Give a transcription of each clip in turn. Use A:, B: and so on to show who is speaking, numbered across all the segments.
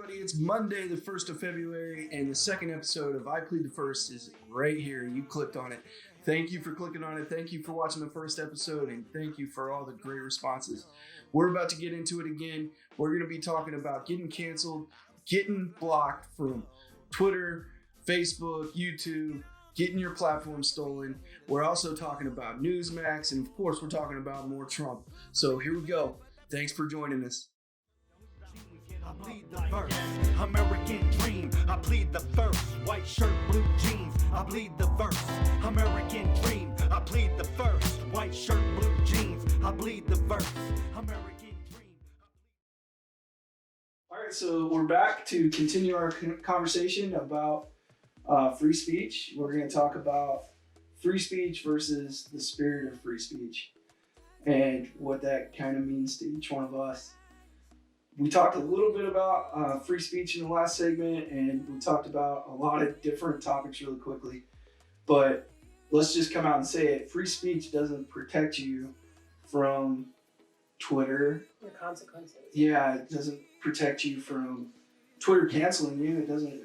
A: everybody. It's Monday, the 1st of February, and the second episode of I Plead the First is right here. You clicked on it. Thank you for clicking on it. Thank you for watching the first episode, and thank you for all the great responses. We're about to get into it again. We're going to be talking about getting canceled, getting blocked from Twitter, Facebook, YouTube, getting your platform stolen. We're also talking about Newsmax, and of course, we're talking about more Trump. So here we go. Thanks for joining us.
B: I plead the first American dream. I plead the first white shirt, blue jeans. I plead the first American dream. I plead the first white shirt, blue jeans. I plead the first American dream.
A: All right, so we're back to continue our conversation about free speech. We're going to talk about free speech versus the spirit of free speech and what that kind of means to each one of us. We talked a little bit about free speech in the last segment, and we talked about a lot of different topics really quickly. But let's just come out and say it. Free speech doesn't protect you from Twitter.
C: The consequences.
A: Yeah, it doesn't protect you from Twitter canceling you. It doesn't,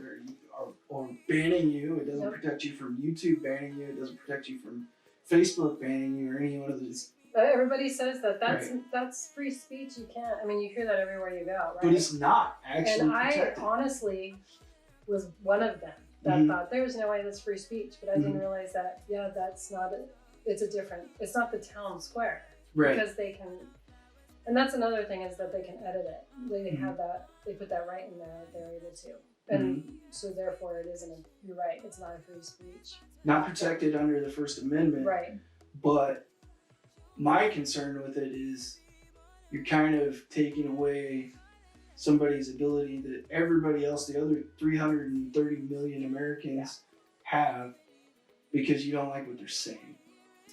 A: or banning you. It doesn't protect you from YouTube banning you. It doesn't protect you from Facebook banning you or any one of those.
C: Everybody says that's
A: Right.
C: That's free speech. You can't. I mean, you hear that everywhere you go, right?
A: But it's not actually
C: And I
A: protected.
C: honestly was one of them that thought there was no way that's free speach, but I didn't realize that. Yeah, that's not it. It's a different. It's not the town square,
A: Right.
C: Because they can. And that's another thing is that they can edit it. They have that. They put that right in there. They're able to, and so therefore it isn't. You're right. It's not a free speech.
A: Not protected under the First Amendment.
C: Right.
A: But my concern with it is you're kind of taking away somebody's ability that everybody else, the other 330 million Americans have, because you don't like what they're saying.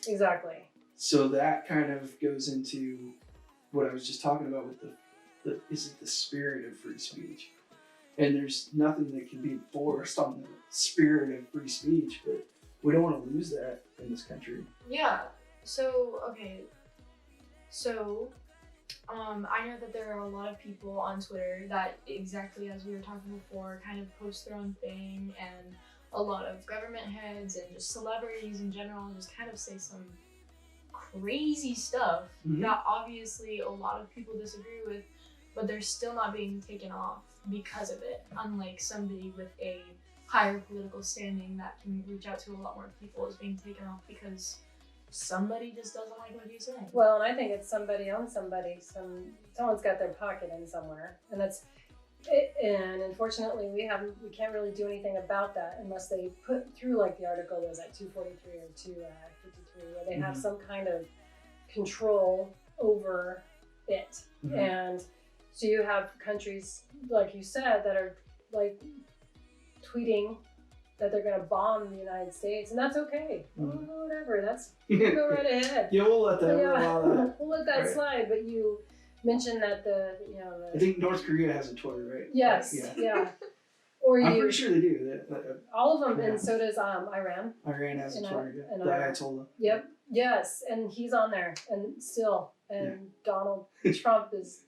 C: Exactly.
A: So that kind of goes into what I was just talking about with is it the spirit of free speech? And there's nothing that can be enforced on the spirit of free speech, but we don't want to lose that in this country.
D: Yeah. So, okay. So, I know that there are a lot of people on Twitter that, exactly as we were talking before, kind of post their own thing, and a lot of government heads and just celebrities in general just kind of say some crazy stuff that obviously a lot of people disagree with, but they're still not being taken off because of it, unlike somebody with a higher political standing that can reach out to a lot more people is being taken off because somebody just doesn't like what he's saying.
C: Well, and I think it's somebody on somebody. Someone's got their pocket in somewhere, and that's it. And unfortunately, we can't really do anything about that unless they put through, like the article was at 243 or 253, where they have some kind of control over it. And so you have countries, like you said, that are like tweeting that they're going to bomb the United States, and that's okay. Whatever, you go right ahead.
A: Yeah, we'll let that.
C: We'll let that slide. But you mentioned that
A: I think North Korea has a Twitter, right?
C: Yes, yeah. Or
A: I'm pretty sure they do.
C: All of them, and so does Iran.
A: Iran has a Twitter,
C: and
A: the Ayatollah.
C: Yep. Yes, and he's on there, and still, Donald Trump is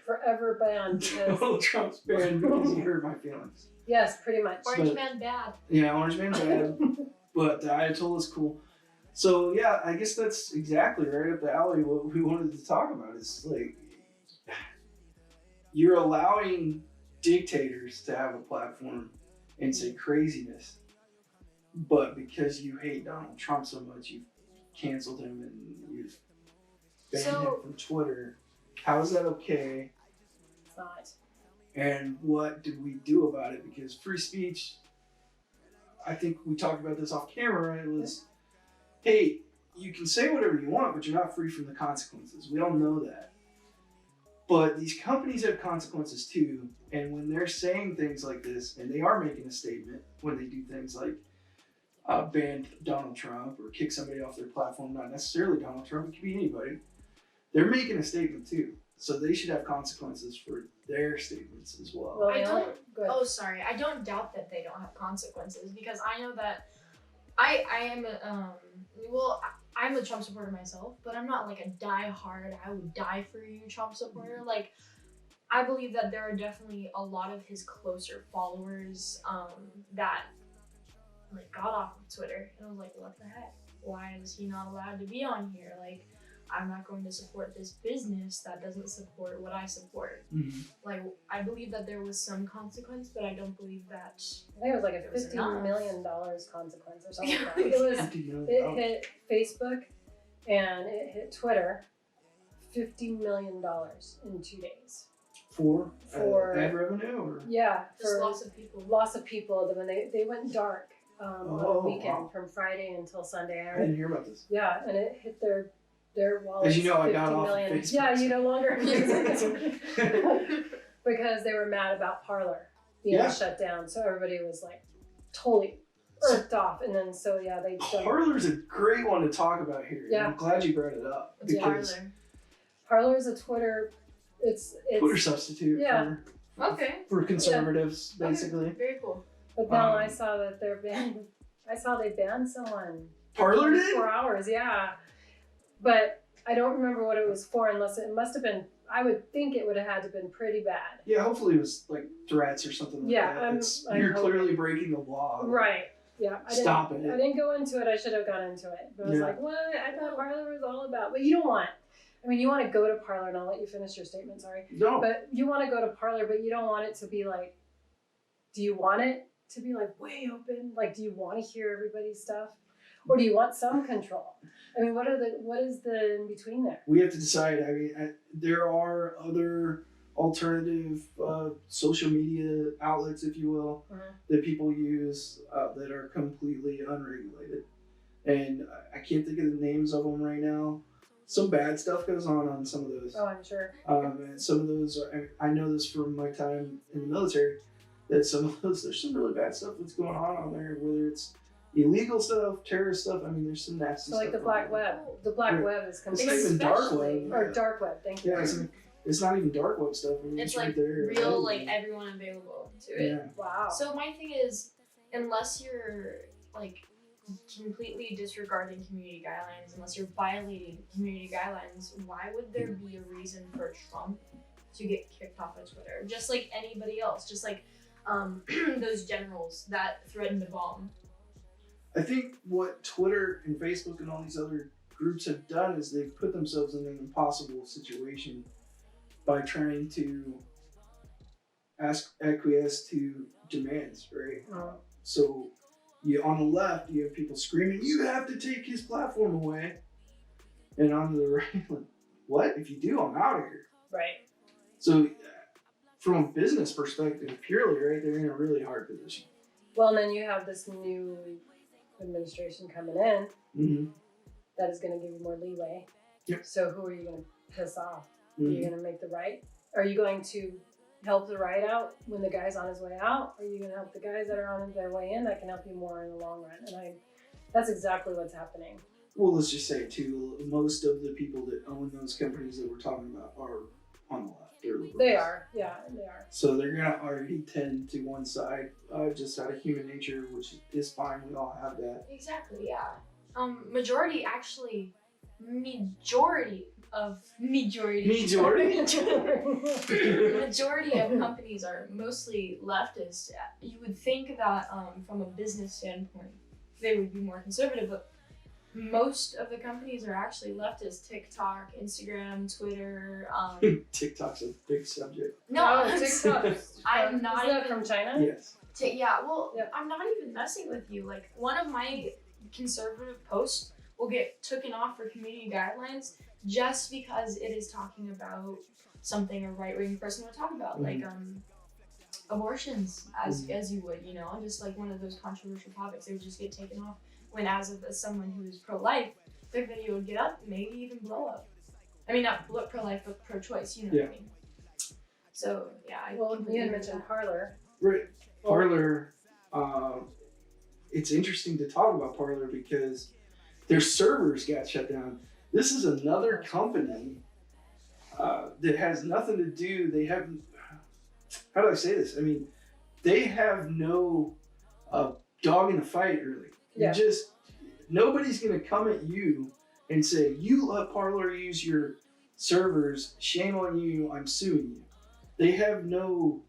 C: forever banned.
A: Donald Trump's banned because he hurt my feelings.
C: Yes, pretty much.
D: Orange Man bad.
A: Yeah, Orange Man's bad, but the Ayatollah's cool. So yeah, I guess that's exactly right up the alley. What we wanted to talk about is like you're allowing dictators to have a platform and say craziness, but because you hate Donald Trump so much, you've canceled him and you've banned him from Twitter. How is that okay?
C: It's not.
A: And what do we do about it? Because free speech, I think we talked about this off camera, it was, hey, you can say whatever you want, but you're not free from the consequences. We all know that. But these companies have consequences too, and when they're saying things like this, and they are making a statement when they do things like ban Donald Trump or kick somebody off their platform, not necessarily Donald Trump, it could be anybody, they're making a statement too. So they should have consequences for their statements as well.
D: I don't doubt that they don't have consequences, because I know that I am I'm a Trump supporter myself, but I'm not like a die-hard, I would die for you Trump supporter. Like, I believe that there are definitely a lot of his closer followers that like got off of Twitter and was like, what the heck? Why is he not allowed to be on here? Like, I'm not going to support this business that doesn't support what I support.
A: Mm-hmm.
D: Like, I believe that there was some consequence, but I don't believe that.
C: I think it was like a $50 million consequence or something like that. It hit Facebook and it hit Twitter. $50 million in 2 days.
A: For ad revenue, or
C: yeah,
D: Just
C: for
D: lots of people.
C: Lots of people. When they went dark on a weekend
A: wow.
C: from Friday until Sunday.
A: I didn't hear about this.
C: Yeah, and it hit their wallets.
A: As you know, I got
C: 50
A: off
C: million.
A: of Facebook.
C: Yeah, you no longer use it because they were mad about Parler being shut down. So everybody was like totally irked off, and then they.
A: Parler's a great one to talk about here.
C: Yeah.
A: I'm glad you brought it up.
D: It's
A: Because
D: Parler.
C: Parler's a Twitter. It's
A: Twitter substitute
D: Okay.
A: for conservatives, basically.
D: Okay. Very cool.
C: But now I saw that they're banned. I saw they banned someone.
A: Parler did?
C: 4 hours, yeah. But I don't remember what it was for, unless it must have been. I would think it would have had to been pretty bad.
A: Yeah, hopefully it was like threats or something like that.
C: I'm
A: You're
C: hoping.
A: clearly breaking the law.
C: Right. Yeah.
A: Stop it.
C: I didn't go into it. I should have gone into it. But I was like, what? I thought Parler was all about. But you don't want. I mean, you want to go to Parler, and I'll let you finish your statement. Sorry.
A: No.
C: But you want to go to Parler, but you don't want it to be like. Do you want it to be like way open? Like, do you want to hear everybody's stuff, or do you want some control? I mean, what is the in between there?
A: We have to decide. I mean, there are other alternative social media outlets, if you will, that people use that are completely unregulated. And I can't think of the names of them right now. Some bad stuff goes on some of those.
C: Oh, I'm sure.
A: And some of those, I know this from my time in the military, that some of those, there's some really bad stuff that's going on there, whether it's illegal stuff, terrorist stuff. I mean, there's some nasty stuff.
C: So like the black web. The black web is
A: It's
C: completely.
A: not even dark web.
C: Or dark web, thank you.
A: Yeah, it's not even dark web stuff. I mean,
D: It's
A: right
D: like
A: there.
D: real, like everyone available to it.
A: Yeah.
C: Wow.
D: So my thing is, unless you're like completely disregarding community guidelines, unless you're violating community guidelines, why would there be a reason for Trump to get kicked off of Twitter? Just like anybody else, just like those generals that threatened to bomb.
A: I think what Twitter and Facebook and all these other groups have done is they've put themselves in an impossible situation by trying to acquiesce to demands, right? So on the left, you have people screaming, "You have to take his platform away," and on the right, like, what? If you do, I'm out of here.
C: Right.
A: So, from a business perspective, purely, right, they're in a really hard position.
C: Well, and then you have this new administration coming in
A: Mm-hmm.
C: that is going to give you more leeway.
A: Yep.
C: So who are you going to piss off?
A: Mm-hmm.
C: Are you going to make the right? Are you going to help the right out when the guy's on his way out? Are you going to help the guys that are on their way in? That can help you more in the long run. And that's exactly what's happening.
A: Well, let's just say, too, most of the people that own those companies that we're talking about are on the left.
C: They are. Yeah, they are.
A: So they're going to already tend to one side, just out of human nature, which is fine. We all have that.
D: Exactly, yeah. Majority of companies are mostly leftist. You would think that from a business standpoint, they would be more conservative, but most of the companies are actually leftist. TikTok, Instagram, Twitter.
A: TikTok's a big subject.
D: No,
C: TikTok.
D: I'm not
C: Isn't that
D: even
C: from China?
A: Yes.
D: I'm not even messing with you. Like, one of my conservative posts will get taken off for community guidelines just because it is talking about something a right-wing person would talk about, like abortions, as you would, just like one of those controversial topics. They would just get taken off. When as someone who is pro-life, their video would get up, maybe even blow up. I mean, not pro-life, but pro-choice. You know what I mean? So yeah.
C: You had mentioned Parler.
A: Right. Parler. It's interesting to talk about Parler because their servers got shut down. This is another company that has nothing to do. They have. How do I say this? I mean, they have no dog in the fight, really.
C: Yeah.
A: Nobody's going to come at you and say, "You let Parler use your servers. Shame on you. I'm suing you." They have no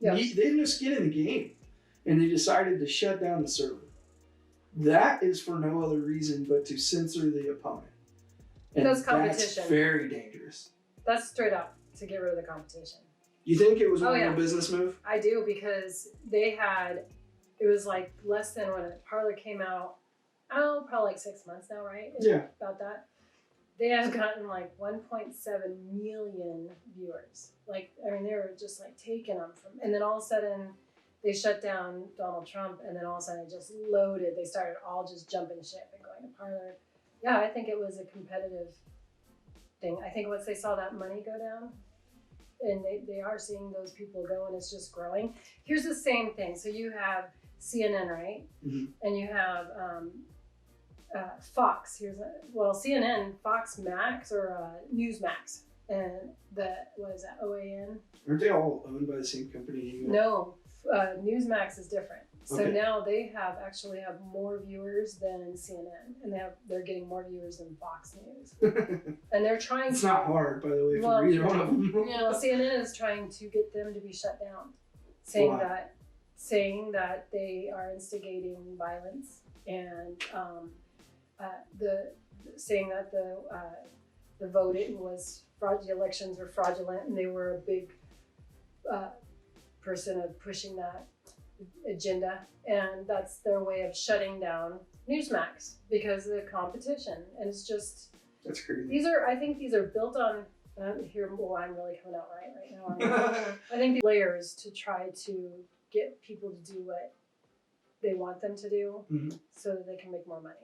C: Yeah.
A: they have no skin in the game, and they decided to shut down the server. That is for no other reason but to censor the opponent. And
C: That's competition.
A: That's very dangerous.
C: That's straight up to get rid of the competition.
A: You think it was
C: Oh,
A: more
C: yeah.
A: of a business move?
C: I do, because they had, it was like less than when Parler came out, probably like 6 months now, right?
A: Yeah.
C: About that. They have gotten like 1.7 million viewers. Like, I mean, they were just like taking them from, and then all of a sudden they shut down Donald Trump, and then all of a sudden it just loaded. They started all just jumping ship and going to Parler. Yeah, I think it was a competitive thing. I think once they saw that money go down, and they are seeing those people go, and it's just growing. Here's the same thing. So you have CNN, right?
A: Mm-hmm.
C: And you have Fox. CNN, Fox Max or Newsmax, and what is that? OAN?
A: Aren't they all owned by the same company anyway?
C: No, Newsmax is different. So
A: Okay.
C: now they actually have more viewers than CNN, and they're getting more viewers than Fox News, and they're trying.
A: It's
C: to,
A: not hard, by the way,
C: Well,
A: for either one of them.
C: Well, CNN is trying to get them to be shut down, saying
A: Why?
C: that they are instigating violence, and saying that the voting was the elections were fraudulent, and they were a big person of pushing that agenda, and that's their way of shutting down Newsmax because of the competition. And it's just,
A: That's crazy.
C: I think these are built on, here, well, I'm really coming out right now. I think the layers to try to get people to do what they want them to do, so that they can make more money.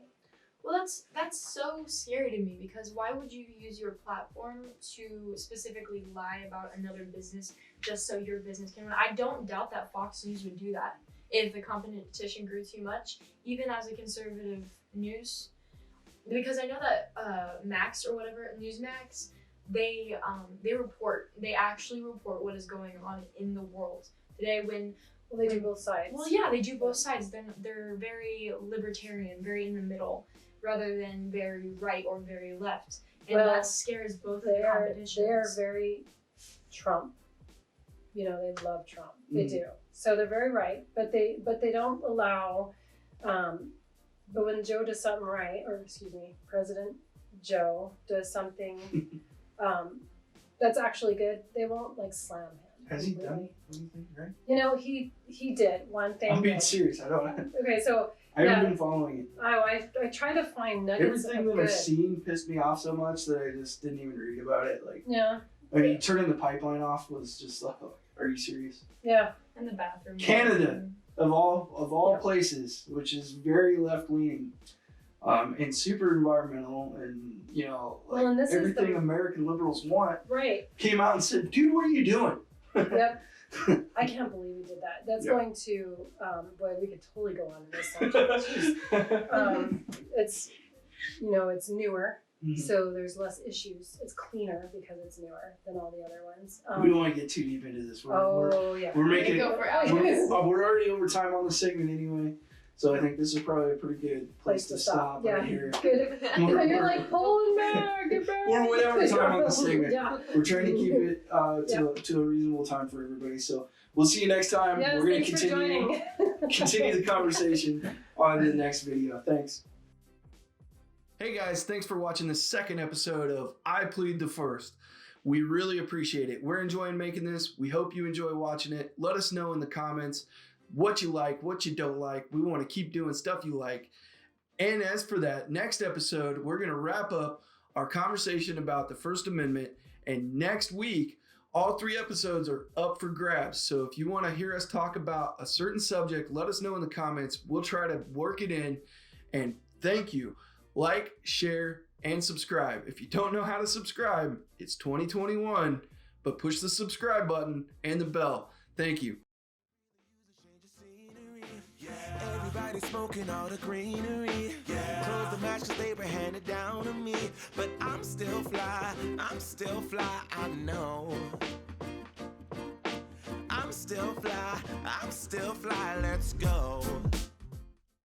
D: Well, that's so scary to me, because why would you use your platform to specifically lie about another business just so your business can win? I don't doubt that Fox News would do that if the competition grew too much, even as a conservative news, because I know that Max or whatever, Newsmax, they actually report what is going on in the world today.
C: Well, they do both sides.
D: Well, yeah, they do both sides. They're very libertarian, very in the middle, rather than very right or very left. And that scares both of the competitions.
C: They are very Trump. They love Trump. They do. So they're very right, but they don't allow. But when Joe does something right, or excuse me, President Joe does something that's actually good, they won't slam him.
A: Has he done anything right?
C: He did one thing.
A: I'm being serious. I don't.
C: Okay, so
A: I haven't been following it.
C: I try to find nuggets.
A: Everything
C: of
A: that I've
C: good.
A: seen pissed me off so much that I just didn't even read about it.
C: Yeah.
A: I mean, turning the pipeline off was just like, are you serious?
C: Yeah.
D: In the bathroom.
A: Canada, of all places, which is very left leaning, and super environmental, and
C: and this
A: everything
C: is the,
A: American liberals want,
C: right.
A: came out and said, "Dude, what are you doing?"
C: Yep. I can't believe we did that. That's going to, boy, we could totally go on to this subject. It's, it's newer, so there's less issues. It's cleaner because it's newer than all the other ones.
A: We don't want to get too deep into this. We're making.
D: Go for hours.
A: We're already over time on the segment anyway, so I think this is probably a pretty good place to stop right here.
C: Good. You're like, pulling back, get back.
A: We're way over time on the segment.
C: Yeah.
A: We're trying to keep it to a reasonable time for everybody. So we'll see you next time.
C: Yes,
A: We're going to
C: thanks for joining.
A: continue the conversation on the next video. Thanks. Hey guys, thanks for watching the second episode of I Plead the First. We really appreciate it. We're enjoying making this. We hope you enjoy watching it. Let us know in the comments what you like, what you don't like. We want to keep doing stuff you like. And as for that, next episode, we're going to wrap up our conversation about the First Amendment. And next week, all 3 episodes are up for grabs. So if you want to hear us talk about a certain subject, let us know in the comments. We'll try to work it in. And thank you. Like, share, and subscribe. If you don't know how to subscribe, it's 2021, but push the subscribe button and the bell. Thank you.
E: Everybody smoking all the greenery. Close the match 'cause they were handed down to me. But I'm still fly, I know. I'm still fly, let's go.